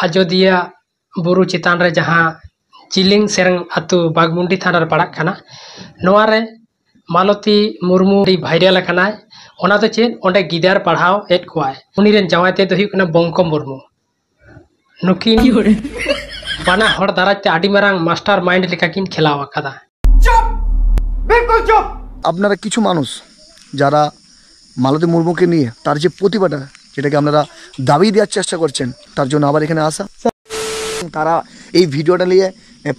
आजोदिया बुरु चितान रे जहाँ चिलिंग सेरंग अतु बागमुंडी थाना रे पड़ाग कना नोआ रे मालती मुर्मू भाइरल कनाय ओना तो चेन ओंडे गिदार पढ़ाव एट कोआय उनी रेन जवाते तो हुई बंको मुर्मू नुकिन बाना हर दाराते आडी मारांग मास्टर माइंड लेका किन खेलाव आकादा। चुप बिल्कुल चुप। আপনারা কিছু মানুষ যারা মালতী মুর্মুকে নিয়ে তার যে প্রতিভাটা যেটাকে আপনারা দাবি দেওয়ার চেষ্টা করছেন তার জন্য আবার এখানে আসা, তারা এই ভিডিওটা নিয়ে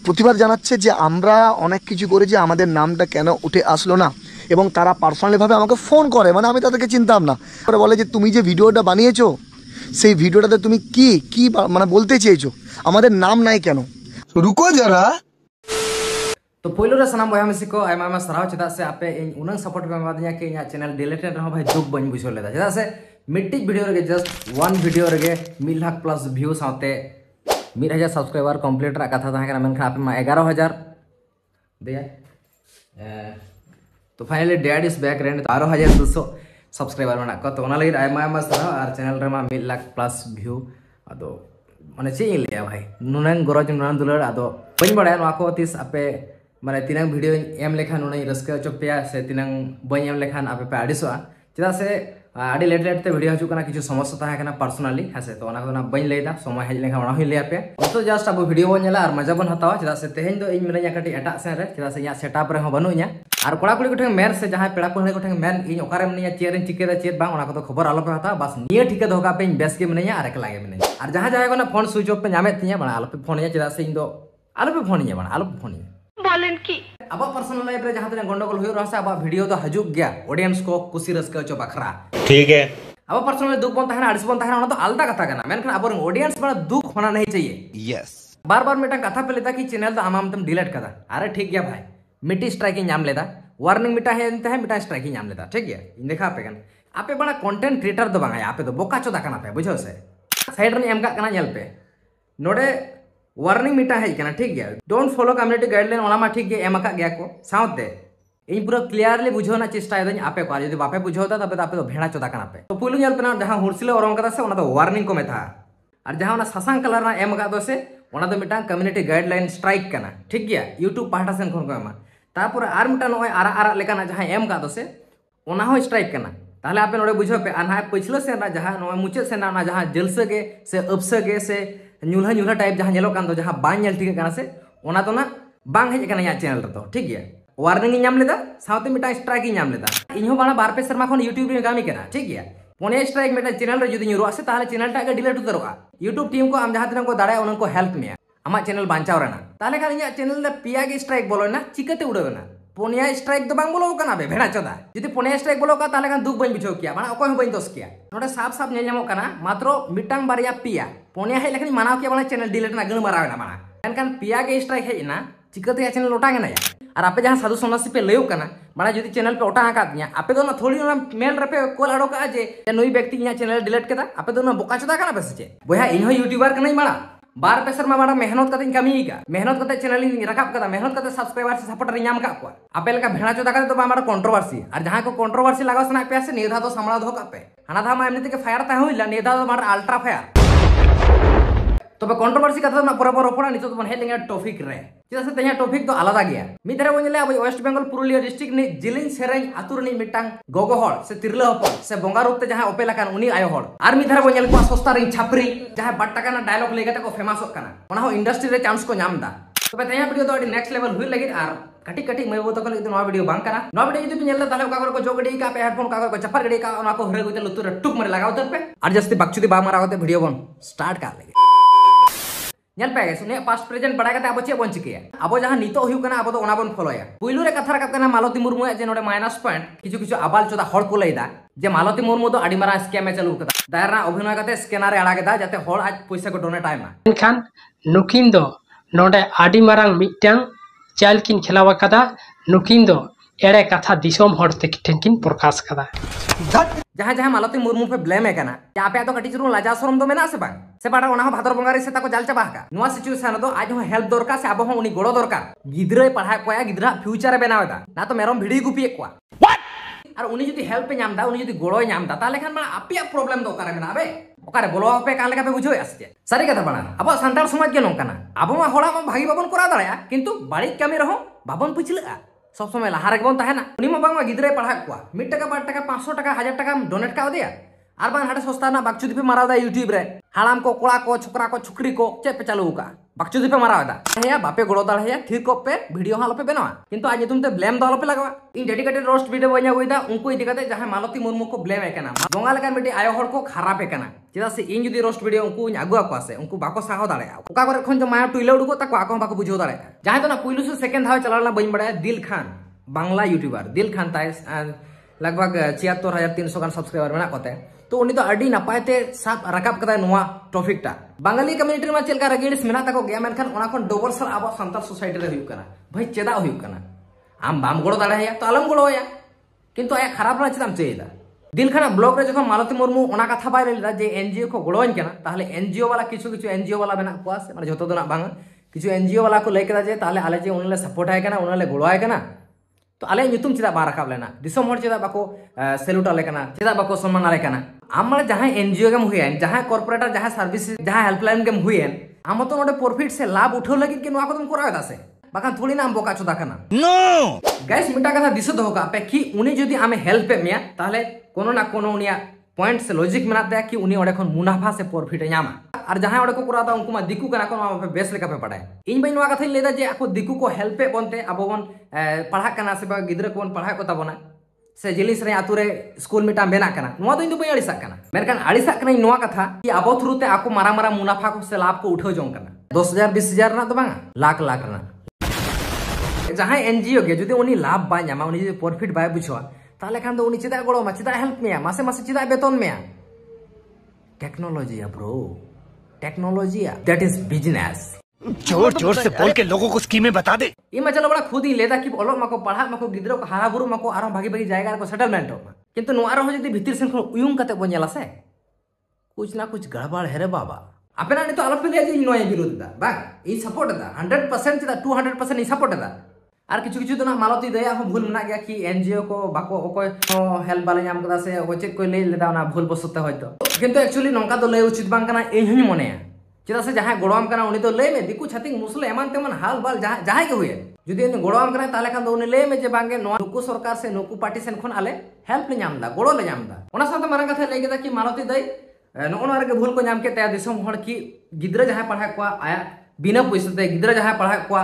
প্রতিবাদ জানাচ্ছে যে আমরা অনেক কিছু করেছি, আমাদের নামটা কেন উঠে আসলো না, এবং তারা পার্সোনালিভাবে আমাকে ফোন করে, মানে আমি তাদেরকে চিনতাম না, করে বলে যে তুমি যে ভিডিওটা বানিয়েছো সেই ভিডিওটাতে তুমি কি মানে বলতে চেয়েছো, আমাদের নাম নাই কেন। রুকো যারা तो पहिलो रे सनाम बया मिसी को आयमा आयमा सराव चेदा से आपे इन उनंग सपोर्ट पे एमादिया के इना चैनल डिलीटेड रहो भाई दुख बन बुझो लेदा चेदा से मिट्टी वीडियो रे जस्ट वन वीडियो रे 1 लाख प्लस व्यू साथे 1000 सब्सक्राइबर कंप्लीट रा कथा था मेनखा आपे मा 11000 दिया तो फाइनली डैड इज बैक रेंड 12200 सब्सक्राइबर मना को तो ओना लगी आयमा आयमा सराव और चैनल रे मा 1 लाख प्लस व्यू अदो माने चे लिया भाई नुनंग गरज नुनंग दुलर अदो बन बड़ा नो को तीस आपे माने तीनांग वीडियो एम लेखान उन्हें रस्का चोपिया से तीनांग बई एम लेखान आपे पे आडिसोआ चेदा से आडी लेट लेट ते वीडियो हजू कना किछु समस्या ताहे कना पर्सनली हसे तो ओना कोना बई लेदा समय हेज लेखा ओना हिले आपे तो जस्ट अब वीडियो बन नेला और मजा बन हतावा चेदा से तेहेन दो इन मिलैया कटी एटा से रे चेदा से या सेटअप रे हो बनुइया और कोड़ा कुड़ी कोठे मेन से जहां पेड़ा पहले कोठे मेन इन ओकारे मनिया चेरन चिकेदा चेत बांग ओना को खबर आलो पे हता बस निये ठीके धोका पे बेस के मनिया और एकला गे मनिया और जहां जहां कोना फोन स्विच ऑफ पे नामे तिया बना आलो पे फोन या चेदा से इन दो आलो पे फोन या बना आलो पे फोन बोलेन की अब पर्सनल लाइफ रे जहां तने गंडगोल होयो रहसा अब वीडियो तो हजुक गया ऑडियंस को खुशी रस्का चो बखरा ठीक है अब पर्सनल दुख बन ताहना अड़स बन ताहना ओना तो आलदा कथा कना मेनखान अब ऑडियंस बड़ा दुख होना नहीं चाहिए यस बार बार मेटा कथा पे लेता कि चैनल तो आमाम तुम डिलीट कदा अरे ठीक गया भाई मिट्टी स्ट्राइकिंग नाम लेदा वार्निंग मिटा है इंत है मिटा स्ट्राइकिंग नाम लेदा ठीक है देखा पे कन आपे बड़ा कंटेंट क्रिएटर दो बांगा आपे तो बोका चोदा कना पे बुझो से साइड रे एम का कना नेल पे नोडे वार्निंग मिटा है कना ठीक गया डोंट फॉलो कम्युनिटी गाइडलाइन ओना मा ठीक गया एम का गया को साउते इन पूरा क्लियरली बुझो ना चेष्टा दኝ आपे को यदि बापे बुझोता तबे तो आपे तो भेड़ा चोदा कना पे तो पुलु नेल पे ना जहां हुरसिले ओरम कदा से ओना तो वार्निंग को मेथा और जहां ओना ससांग कलर ना एम का दो से ओना तो मिटा कम्युनिटी गाइडलाइन स्ट्राइक कना ठीक गया यूट्यूब पाहटा सेन खन को एमा तारपर आर मिटा नय आरा आरा लेकाना जहां एम का दो से ओना हो स्ट्राइक कना ताहले आपे नोडे बुझो पे आना पिछलो से ना जहां नय मुचे से ना जहां जलसे के से अपसे के से न्यूल्हा न्यूल्हा टाइप जहां नेलो कान दो जहां बां नेल ठीक कना से ओना तो ना बांग हेज कना या चैनल तो ठीक गया वार्निंग नाम लेदा साउते मिटा स्ट्राइक नाम लेदा इनहो बाना बार पे शर्मा खन यूट्यूब रे गामी कना ठीक गया पोने स्ट्राइक मेटा चैनल रे जदि न्यूरो से ताहले चैनल टा डिलीट उतरवा यूट्यूब टीम को आम जहां तिना को दाड़ा उनको हेल्प मिया आमा चैनल बांचाव रेना ताहले खान इया चैनल रे पिया के स्ट्राइक बोलो ना चिकते उड़ेना पोनिया स्ट्राइक दो बांग बोलो कना बे भेड़ा चोदा जदि पोनिया स्ट्राइक बोलो का ताहले खान दुख बन बिछो किया माना अकोय बन दोस किया नोडे साफ साफ नेल नामो कना मात्र मिटांग बारिया पिया पोनिया हे लेखन मानाव किया माना चैनल डिलीट ना गण मारावेना माना एनकान पिया के स्ट्राइक है ना चिकते चैनल लोटा गना और आपे जहां साधु सन्यासी पे लेयो कना माना जदि चैनल पे ओटा आका दिया आपे तो ना थोड़ी ना मेल रे पे कॉल आडो का जे नई व्यक्ति इया चैनल डिलीट केदा आपे तो ना बोका चोदा कना बेसे बोया इनहो यूट्यूबर कनाई माना बार पे शर्मा मारा मेहनत कते कमी का मेहनत कते चैनल रकाब कदा मेहनत कते सब्सक्राइबर से सपोर्टर नाम का को आपे लेका भेड़ा चोदा कते तो हमारा कंट्रोवर्सी और जहां को कंट्रोवर्सी लगाव सना पे से नेधा तो सामला धो का पे हाना था मा एमनी के फायर ता होइला नेधा तो हमारा अल्ट्रा फायर तबे कंट्रोवर्सी कथा ना पूरा रोपड़ा नितो तो हे लेंगे टॉपिक रे चेदा से तेया टॉपिक तो आलादा गया मिथरे बोले अब वेस्ट बंगाल पुरुलिया डिस्ट्रिक्ट नि जिलिंग सेरेंग आतुर नि मिटांग गोगो हड़ से तिरला हपन से बंगा रूप ते जहां ओपेला कान उनी आयो हड़ आर मिथरे बोले को सस्ता रिंग छापरी जहां 2 टाका ना डायलॉग लेगते को फेमस होक काना ओना हो इंडस्ट्री रे चांस को नाम दा तबे तेया वीडियो तो नेक्स्ट लेवल हुई लगी आर कटी कटी मैं वो तो कल नवा वीडियो बांग करा नवा वीडियो यदि पे नेल ताले का को जो गडी का पे हेडफोन का को चपर गडी का ओना को हरे गोते लुतुर टुक मारे लगाओ तर पे और जस्ती बकचुदी बा मारा होते वीडियो बन स्टार्ट कर लगे नेल पे गाइस ने पास्ट प्रेजेंट बड़ा कते अब चे बन चिकिया अब जहां नितो हुई कना अब तो ओना बन फॉलोया पुइलु रे कथा रकत ना मालती मुर्मू जे नोडे माइनस पॉइंट किछु किछु आबाल चोदा हड़ को लैदा जे मालती मुर्मू तो आडी मारा स्कैम में चालू कता दायरना अभिनय कते स्कैनर रे आड़ा केदा जाते हड़ आज पैसा को डोनेट आयमा खान नुकिन दो नोडे आडी मारांग मिटांग चाल किन खेलावा कदा नुकिन दो एड़े कथा दिसोम हड़ ते ठेंकिन प्रकाश कदा जहां जहां मालती मुर्मू पे ब्लेम है कना या पे तो कटी जरूर लाजा शरम दो मेना से बांग से बाडा ओना भादर बंगारी से ताको जाल चाबा का नुवा सिचुएशन दो आज हो हेल्प दरकार से अब हो उनी गोड़ो दरकार गिद्रे पढ़ा कोया गिद्रा फ्यूचर बनावेदा ना तो मेरम भिड़ी गुपी एकवा और उनी जदी हेल्प पे नामदा उनी जदी गोड़ो नामदा ताले खान माना आपिया प्रॉब्लम दो करे मेना बे ओकारे बोलो पे कान लेका पे बुझो आसे सारी कथा बना अब सानतार समाज के नोंकाना अब मा होड़ा मा भागी बाबन करा दाड़ा किंतु बाड़ी कामी रहो बाबन पुछला सब समय लहा रे बन ताहेना उनी मा बांग मा गिदरे पढ़ा कुआ 1 टाका 2 टाका 500 टाका 1000 टाका डोनेट का दिया आर बान हाडे सस्ता ना बाकचुदी पे मारावदा यूट्यूब रे हालाम को कोड़ा को छोकरा को छुकरी को चे पे चालू का बाकचुदी पे मारावदा हेया बापे गोड़ो दाड़ हेया ठीक को पे वीडियो हाल पे बनावा किंतु आज तुम ते ब्लेम दाल पे लगावा इन डेडिकेटेड रोस्ट वीडियो बन्या होइदा उनको इदी कते जहां मालती मुर्मू को ब्लेम एकना दोंगा लेकान बेटी आयो हर को खराब एकना चेदा से इन जुदी रोस्ट वीडियो उनको आगु आको आसे उनको बाको साहो दाड़े ओका करे खन जो माया टुइले उडको ताको आको बाको बुझो दाड़े जहां तो ना पुइलु से सेकंड हाव चलाला बइन बड़ा दिल खान बांग्ला यूट्यूबर दिल खान ताय लगभग 76300 गान सब्सक्राइबर मेना कोते तो उनी तो अडी नपायते साब रकाब कदा नोआ टॉपिक टा बांगाली कम्युनिटी में चलका रगेड़िस मेना ताको गया मेनखान ओना खन डबल साल अब संताल सोसाइटी रे हुयु कना भाई चेदा हुयु कना आम बाम गोड़ो दाड़ाया तो आलम गोड़ोया किंतु आया खराब ना चेदाम चेदा दिल खाना ब्लॉग रे जखन मालती मुर्मू ओना कथा बाय लेदा जे एनजीओ को गोड़ोइन कना ताहले एनजीओ वाला किछु एनजीओ वाला मेना कोआस माने जतो दोना बांगा किछु एनजीओ वाला को लेकेदा जे ताहले आले जे उनले सपोर्ट आय कना उनले गोड़ोय कना तो आले ᱧᱩᱛᱩᱢ चेदा बा रखाब लेना दिसम हर चेदा बाको सेल्यूट आले कना चेदा बाको सम्मान आले कना आम जहां एनजीओ गेम हुएन जहां कॉर्पोरेटर जहां सर्विस जहां हेल्पलाइन गेम हुएन आम तो नोडे प्रॉफिट से लाभ उठाव लगी के नोआ को तुम करावे दासे बाखान थोड़ी ना हम बोका चोदा कना नो गाइस मिटा कथा दिस दो का पे कि उनी जदी आमे हेल्प पे मिया ताहले कोनो ना कोनो उनिया पॉइंट से लॉजिक मेना दे कि उनी ओडे खन मुनाफा से प्रॉफिट न्यामा और जहां ओडे को कराता उनको मा दिकु कना को मा बेस लेका पे पड़ाय इन बई नोआ कथा लेदा जे आको दिकु को हेल्प पे बनते अब बन पढ़ा कना से गिदरा को बन पढ़ा को ताबना से जिलिस रे आतु रे स्कूल मिटा बेना कना नोआ दो इन दो बई अड़िसा कना मेरकान अड़िसा कना नोआ कथा कि आबो थ्रू ते आको मारा मारा मुनाफा को से लाभ को उठाव जों कना 10000 20000 ना तो बांगा लाख लाख ना जहां एनजीओ के जदी उनी लाभ बा न्यामा उनी जदी प्रॉफिट बाय बुझवा ताले खान दो उनी चेदा गोड़ो मा चेदा हेल्प में मासे मासे चेदा बेतन में टेक्नोलॉजी है bro technology that is business जोर जोर से बोल के लोगों को स्कीमें बता दे ये मैं चलो बड़ा खुद ही लेदा कि ओलो मको पढ़ा मको गिद्रो को हारा बुरु मको आरो भागी भागी जायगा को सेटलमेंट हो किंतु नो आरो जदी भीतर से उयुम कते बोनेला से कुछ ना कुछ गड़बड़ है रे बाबा अपना ने तो आलोप ले जे नोय विरोध दा बा ई सपोर्ट दा 100% दा 200% ई सपोर्ट दा आर किछु किछु तो ना मालती दया हो भूल मना गया कि एनजीओ को बाको ओको हेल्प बाले नाम कदा से ओ चेक कोई ले लेदा ना भूल बसते होयतो किंतु एक्चुअली नोंका तो ले उचित बांग कना ए हनी मने चेदा से जहां गोड़ाम कना उनी तो ले में दिकु छातिक मुसले एमान तेमन हाल बाल जहां के हुए जदी उनी गोड़ाम कना ताले खान दो उनी ले में जे बांगे नुकु सरकार से नुकु पार्टी सेन खन आले हेल्प ले नामदा गोड़ो ले नामदा ओना साथ मारंग कथा ले गेदा कि मालती दई नोना रे भूल को नाम के तया दिसम हड़ की गिद्रा जहां पढ़ा को आया बिना पैसा ते गिद्रा जहां पढ़ा को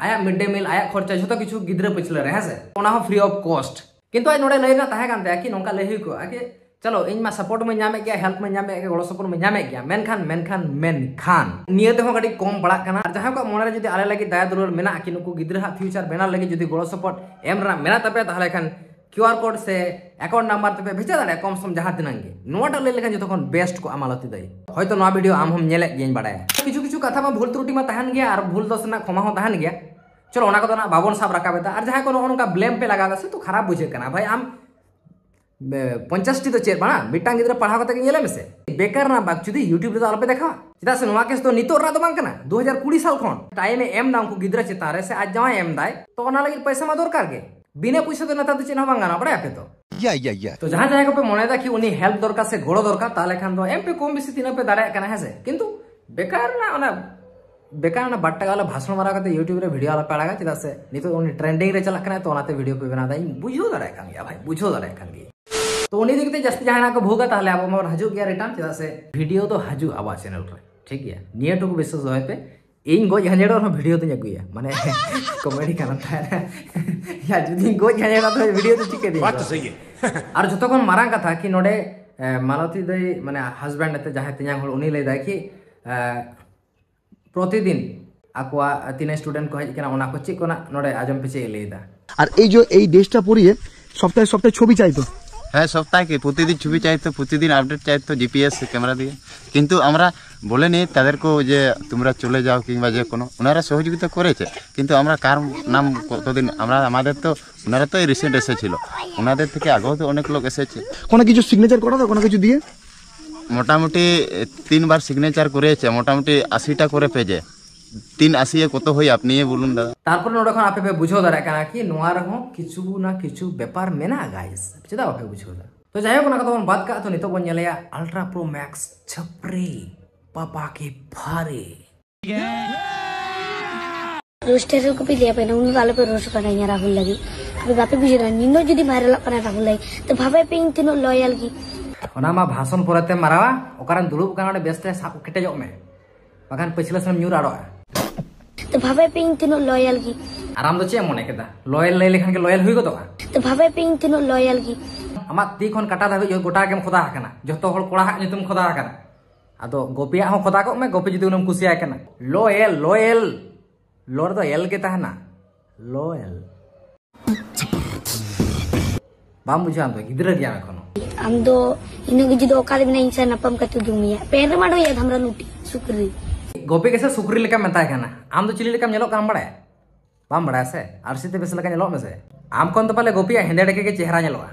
आया मिड डे मील आया खर्चा जो किछु गिद्रा पिछले रहे से ओना हो फ्री ऑफ कॉस्ट किंतु आज नोडे लेना ताहे कानते कि नोंका लेहि को आके चलो इन मा सपोर्ट में नामे गया हेल्प में नामे गया गोड़ो सपोर्ट में नामे गया मेनखान निये ते हो गडी कम पड़ा कना जहां को मोने जदी आले लगी दया दुलर मेना कि नुकु गिद्रा हा फ्यूचर बेना लगी जदी गोड़ो सपोर्ट एम रा मेना तपे ताहले खान क्यूआर कोड से अकाउंट नंबर तपे भेजा दाड़े कम सम जहां दिनांगे नोटा ले लेखान जतो खन बेस्ट को आमालती दई होयतो नवा वीडियो आम हम नेले गेन बाडाया किछु किछु कथा मा भूल त्रुटि मा तहन गया और भूल दोष ना क्षमा हो तहन गया चलो ओना को ना बाबन साहब रकाबेता और जहां को ओनका ब्लेम पे लगा से तो खराब बुझे कना भाई आम 50 टी तो चेर बना मिटांग गिद्रा पढ़ा कते गेले में से बेकार ना बाकचुदी यूट्यूब रे तो अलपे देखा चिदा से नोवा केस तो नितो रा तो बांग कना 2020 साल खन टाइम एम दाम को गिद्रा चितारे से आज जमा एम दाय तो ओना लगी पैसा मा दरकार के बिना पैसा तो नता तो चिन्ह बांगाना बड़ा पे तो या तो जहां जहां को पे मने दा कि उनी हेल्प दरकार से गोड़ो दरकार ताले खान दो एम पे कम बेसी तीन पे दाड़ा कना है से किंतु बेकार ना बट्टा वाला भाषण मारा करते यूट्यूब रे वीडियो वाला पड़ागा चिदा से नितो उनी ट्रेंडिंग रे चला कना तो ओनाते वीडियो पे बना दाई बुझो दाड़ा कान गया भाई बुझो दाड़ा कान गया तो उनी देखते जस्ती जहां को भोगा ताले अब मोर हजू गया रिटर्न चिदा से वीडियो तो हजू आवा चैनल रे ठीक है निये टुकु विश्वास होय पे इन गोज हजेड़ो वीडियो तो अगुया माने कॉमेडी करना था या जदी गोज हजेड़ा तो वीडियो तो चिके दे बात तो सही है और जतो कोन मारांग कथा कि नोडे मालती दई माने हस्बैंड ते जहां तिया होल उनी ले दा कि प्रतिदिन आकोआ तीन स्टूडेंट को हज ओना को चेक कोना नोडे आजम पिछे ले दा আর এই যে এই ড্রেসটা পরিয়ে সপ্তাহে সপ্তাহে ছবি চাইতো হ্যাঁ সপ্তাহে কি প্রতিদিন ছবি চাইতো প্রতিদিন আপডেট চাইতো জিপিএস ক্যামেরা দিয়ে কিন্তু আমরা বলেনি তাদেরকে যে তোমরা চলে যাও কিংবা যে কোনো ওনারা সহযোগিতা করেছে কিন্তু আমরা কার নাম কতদিন আমরা আমাদের তো ওনারা তো রিসেন্ট এসেছিল ওনাদের থেকে আগেও তো অনেক লোক এসেছে কোনো কিছু সিগনেচার করা তো কোনো কিছু দিয়ে মোটামুটি 3 বার সিগনেচার করেছে মোটামুটি 80টা করে পেজে 380 কত হই আপনি বলুন দাদা তারপর নডখন আপে বুঝো দাঁড়া কেনা কি নোয়ার হো কিছু না কিছু ব্যাপার মেনা গাইস চেদা আপে বুঝো দা तो जायक ना कतो बात का तो नितो बन नेलेया अल्ट्रा प्रो मैक्स छपरी पापा के फारे रोस्टर को भी लिया पे ना उन वाले पे रोस्ट करना राहुल लगी अभी बातें बुझ रहा निनो जदी वायरल करना राहुल लगी तो भावे पे इन तीनों लॉयल की ओना मा भाषण पोरते मारावा ओकारान दुलुब काना बेस्ते साब केटेजो में बागान पछिला सम न्यूर आड़ो तो भावे पे इन तीनों लॉयल की आराम दो चे मने केदा लॉयल लय लेखान के लॉयल हुई गदो तो भावे पे इन तीनों लॉयल की आमा ती खन काटा धाबे जो गोटा गेम खोदा हकना जतो हर कोड़ा हाक नितुम खोदा हकना आदो गोपिया हो खोदा को में गोपी जदी उनम कुसिया कना लॉयल लॉयल लोर दो एल के तहना लॉयल बाम बुझान दो गिदरा दिया कोनो हम दो इनो की जदी ओकाले बिना इंसान नपम कतु दुमिया पेन माडो या हमरा लूटी सुकरी गोपी कैसे सुकरी लेका मेता कना आम दो चिली लेका नेलो काम बड़े बाम बड़ा से आरसीते बेस लेका नेलो में से आम कोन तो पाले गोपिया हेंदे डके के चेहरा नेलो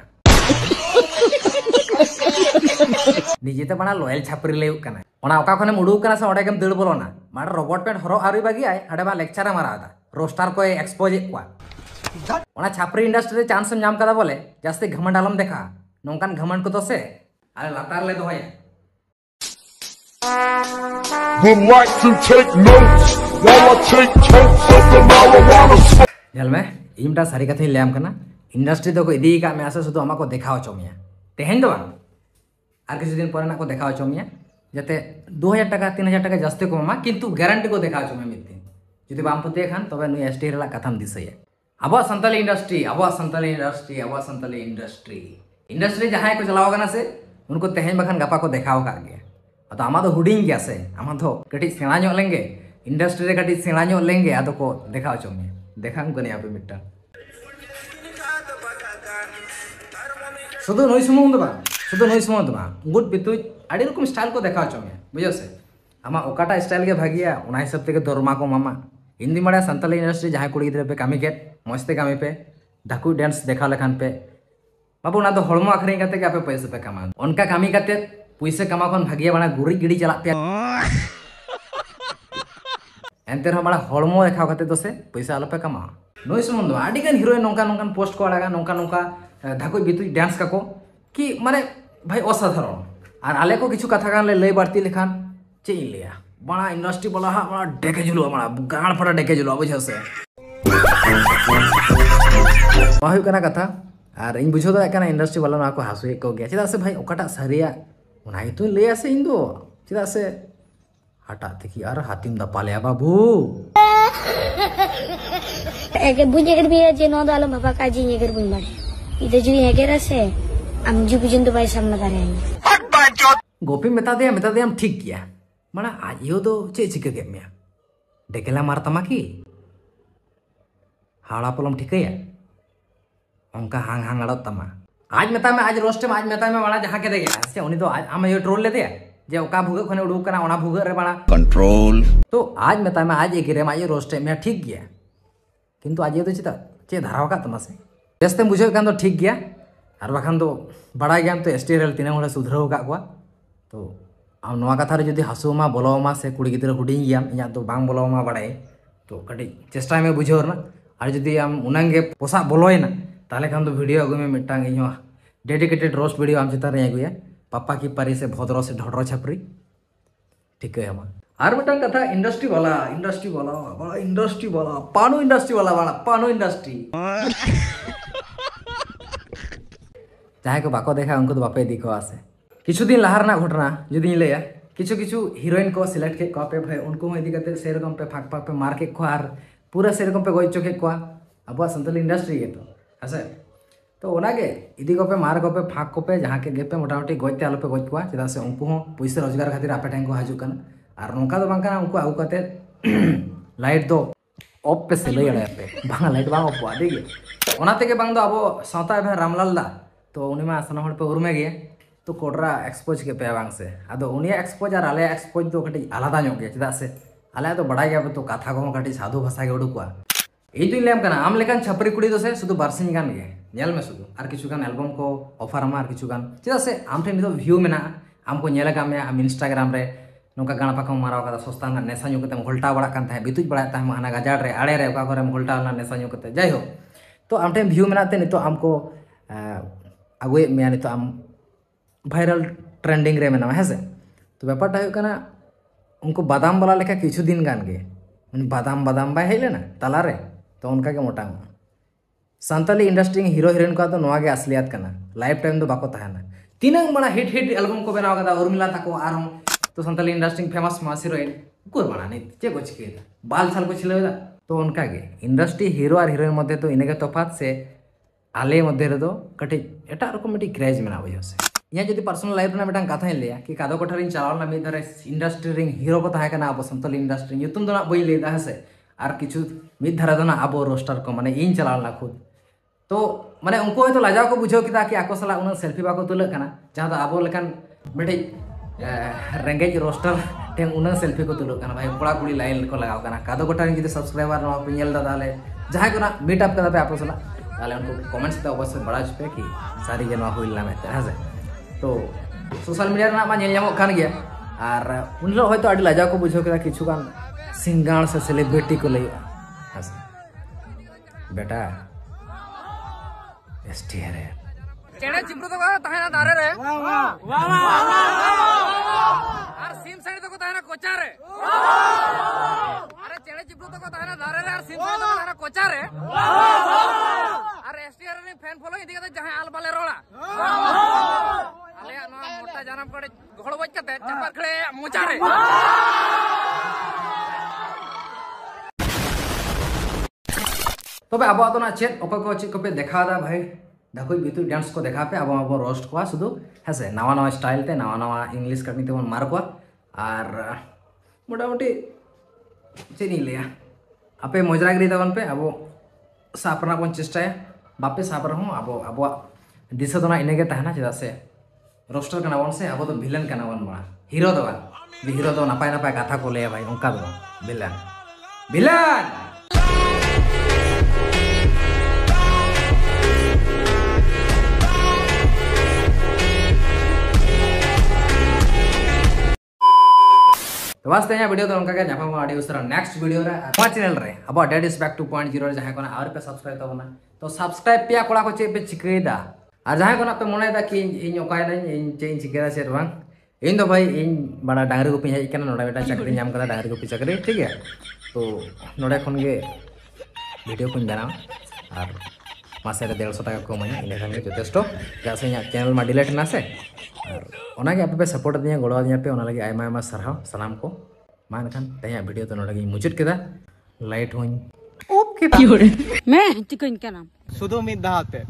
निजेते बना लॉयल छापरी लेउ कना ओना ओका खने मुडू कना से ओडे गेम दड़ बोलोना मार रोबोट पेंट हरो आरी बागी आय हडे बा लेक्चर मारादा रोस्टार को एक्सपोज एकवा ओना छापरी इंडस्ट्री रे चांस नाम कदा बोले जास्ती घमंड आलम देखा नोंकान घमंड को तो से अरे लातार ले दोया would like to take notes while I take totes of the marijuana smoke. जल में इमटा सारी कथि लेम कना इंडस्ट्री तो को इदी का में आसे सुदो अमाको देखाओ चोमिया तेहेन दो आर किसी दिन परे ना को देखाओ चोमिया जते 2000 टाका 3000 टाका जास्ती को मा किंतु गारंटी को देखाओ चोमिया मिते जदि बाम पते खान तबे नु एसटी रेला कथाम दिसया अब संताली इंडस्ट्री इंडस्ट्री जहां को चलाओ कना से उनको तेहेन बखान गपा को देखाओ का गया तो आमा तो हुडिंग गया से आमा तो कटी सेणा ᱧᱚᱜ लेंगे इंडस्ट्री रे कटी सेणा ᱧᱚᱜ लेंगे आदो को देखाओ चोमिया देखाम को नहीं आपे मिट्टा शुद्ध नई सुमुंग दो बा गुड पितु आड़ी रकम स्टाइल को देखाओ चोमिया बुझो से आमा ओकाटा स्टाइल के भागिया उना हिसाब ते के दरमा को मामा हिंदी मड़ा संताली इंडस्ट्री जहां कुड़ी गिदरे पे कामी के मस्ते कामी पे धाकु डांस देखा लेखान पे बाबू ना तो हड़मो आखरिंग करते के आपे पैसे पे कमा उनका कामी करते पैसे कमा खन भागिया बना गुरी गिड़ी चला पे एंते हम बड़ा हड़मो देखा करते तो से पैसा आलो पे कमा नई सुमुंग आड़ी गान हीरोइन नोंका नोंकान पोस्ट को आड़ागा नोंका नोंका धाकु बितु डांस का को कि माने भाई असाधारण और आले को किछु कथा गान ले लय बाड़ती लेखान चे लिया बड़ा इंडस्ट्री वाला हा बड़ा डेके जुलो बड़ा गाण फटा डेके जुलो बुझो से बाहु कना कथा और इन बुझो दा कना इंडस्ट्री वाला ना को हासुए को गया चदा से भाई ओकाटा सरिया उना तो ले से इन दो चदा से हटा देखी यार हातिम दा पाले बाबू एके बुझे भी जे नो दालो बाबा काजी नेगर बुन मारे इदे जुई हेगे रसे हम जु बुजन तो भाई सामना करे गोपी मेता दे हम ठीक किया माना आज यो तो चे चिके के मिया डेकेला मारतमा की हाड़ा पलम ठीक है उनका हांग हांग अड़त तमा आज मेता में आज रोस्ट में आज मेता में बड़ा जहां के दे गया से उनी तो आज हम यो ट्रोल ले दे जे ओका भुगे खने उडू कना ओना भुगे रे बड़ा कंट्रोल तो आज मेता में आज एक रे आज रोस्ट में ठीक गया किंतु आज ये तो चिता चे धाराव का तमा से जस्ते बुझे कान तो ठीक गया और बाखान तो बड़ा गया तो एसटीआरएल तीन होड़े सुधराव का को तो आम नवा कथा रे जदी हसुमा बोलवमा से कुड़ी गिदरा हुडिंग गया इया तो बांग बोलवमा बड़ाय तो कटी चेष्टा में बुझेवर ना और जदी आम उनंगे पोसा बोलोयना ताले खान तो वीडियो अगु में मिटांग इयो डेडिकेटेड रोस्ट वीडियो आम चिता रे अगुया पापा की पारी से भद्रो से ढडरो छपरी ठीक है हम और मिटांग कथा इंडस्ट्री वाला पानो इंडस्ट्री जहां को बाको देखा उनको तो बापे दिखो आसे किछु दिन लहार ना घटना जुदी लैया किछु किछु हीरोइन को सिलेक्ट के को पे भाई उनको में इदी करते से रकम पे फाक फाक पे मार के को और पूरा से रकम पे गोइ चोके को अब संतल इंडस्ट्री के तो हसे तो ओनागे इदी को पे मार को पे फाक को पे जहां के गे पे मोटामोटी गोइते आलो पे गोइ को चदा से उनको हो पैसा रोजगार खातिर आपे टाइम को हाजु कन और नोका तो बांका उनको आगु करते लाइट दो ऑफ पे से लय पे बांगा लाइट बांग ऑफ आ देगे ओनाते के बांग दो अब साता भे रामलाल दा तो उनी मा सना हड़ पे उरुमे गए तो कोडरा एक्सपोज के पे बांग से आदो उनिया एक्सपोज और आले एक्सपोज दो कटी आलादा ᱧᱚᱜ गया चदा से आले तो बड़ा गया तो कथा को कटी साधु भाषा के उडुकुआ ए तो लेम कना आम लेकान छपरी कुड़ी दो से शुद्ध बारसिन गान गे नेल में शुद्ध और किछु गान एल्बम को ऑफर आमा और किछु गान चदा से आम ठे नितो व्यू मेना आम को नेला का में आम इंस्टाग्राम रे नोका गाना पाखम माराव का सस्ता ना नेसा ᱧᱚᱜ कते घोल्टा बड़ा कान थाय बितुज बड़ा थाय हाना गाजाड़ रे आड़े रे ओका करे घोल्टा ना नेसा ᱧᱚᱜ कते जाय हो तो आम ठे व्यू मेना ते नितो आम को अगुए में नितो आम भाइरल ट्रेंडिंग रे मेना है से तो ব্যাপারটা হই কানা उनको बादाम वाला लेखा किछु दिन गान गे बादाम बादाम बाय हेले ना तालारे तो उनका के मोटा सानताली इंडस्ट्री हीरो हीरोइन का तो नवा गे असलियत कना लाइफ टाइम दो बाको तहना तीनंग बड़ा हिट एल्बम को बनाव कदा उर्मिला ताको आर तो सानताली इंडस्ट्री फेमस मास हीरोइन कोर बना नहीं चे को चिकेदा बाल साल को छिलेदा तो उनका गे इंडस्ट्री हीरो और हीरोइन मध्य तो इनेगे तफात से आले मध्य रे दो कटे एटा रकम मिटी क्रेज मेना वजह से यहाँ जो पर्सनल लाइफ में मिटान कथा लिया कि कादो कोठारी चलावना मिद धरे इंडस्ट्री रिंग हीरो को तहे कना अब संतल इंडस्ट्री ᱧᱩᱛᱩᱢ दो ना बई लेदा हसे और किछु मिद धरे दो ना अब रोस्टर को माने इन चलावना खुद तो माने उनको तो लाजाव को बुझाव किदा कि आको सला उन सेल्फी बाको तुले कना जहां दो अब लेकान मिटे रेंगेज रोस्टर टेन उन सेल्फी को तुले कना भाई कोड़ा कुड़ी लाइन को लगाव कना कादो कोठारी जदि सब्सक्राइबर नो पे नेल दा दाले जहां को ना मीट अप कदा पे आपो सला ताले उनको कमेंट्स ते अवश्य बड़ा पे कि सारी के नो होइला में हसे तो सोशल मीडिया ना मा नेल ᱧᱟᱢᱚᱜ ᱠᱟᱱ ᱜᱮᱭᱟ और उन लोग होय तो आडी लाजा को बुझो केदा किछु गान सिंगार से सेलिब्रिटी को लई हस बेटा एसटीआर है चेड़े चिमरू तो तहना दारे रे वाह वाह वाह और सिम साइड तो तहना कोचा रे अरे चेड़े चिमरू तो तहना दारे रे और सिम साइड तो तहना कोचा रे और एसटीआर ने फैन फॉलोइंग दिखा जहां आल बाले रोड़ा आले ना मोटा जानम पड़े घोड़ बज कते चपर खड़े मोचा रे तबे अब तो ना चेक ओको को चेक पे देखा दा भाई देखो बितु डांस को देखा पे अब रोस्ट को शुद्ध है से नवा नवा स्टाइल ते नवा नवा इंग्लिश करनी ते मार को और मोटामुटी चेनी लिया आपे मजरागिरी तबन पे अब सापना बन चेष्टा बापे साप रहो अब दिशा तो ना इनेगे तहना चेदा से रोस्टर कना बन से अब तो विलेन कना बन बड़ा हीरो तो नपाय नपाय कथा को ले भाई उनका दो विलेन विलेन तो वास्ते यहाँ वीडियो तो उनका के नापा आड़ी उसरा नेक्स्ट वीडियो रे अपना चैनल रे अब डेट इज बैक 2.0 रे जहां कोना और पे सब्सक्राइब तबना तो सब्सक्राइब पिया कोड़ा को चे पे चिकेदा और जहां कोना पे मोनेदा कि इन ओकाय नै इन चे चिकेदा से बांग इन तो भाई इन बड़ा डांगरी गुपी हेज कना नोडा बेटा चाकरी नाम कदा डांगरी गुपी चाकरी ठीक है तो नोडा खन गे वीडियो को बनाओ और मासे रे 150 टाका कमाई इन खान गे जथेष्टो जैसे यहाँ चैनल में डिलीट ना से और ओनागे आपे सपोर्ट दिया गोड़वा दिया पे ओना लगी आयमा आयमा सरहाव सलाम को मान खान तया वीडियो तो नोडा गे मुचुट केदा लाइट होई ओके मैं चिकन का नाम सुदो मिद दाते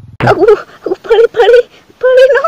पड़ी नो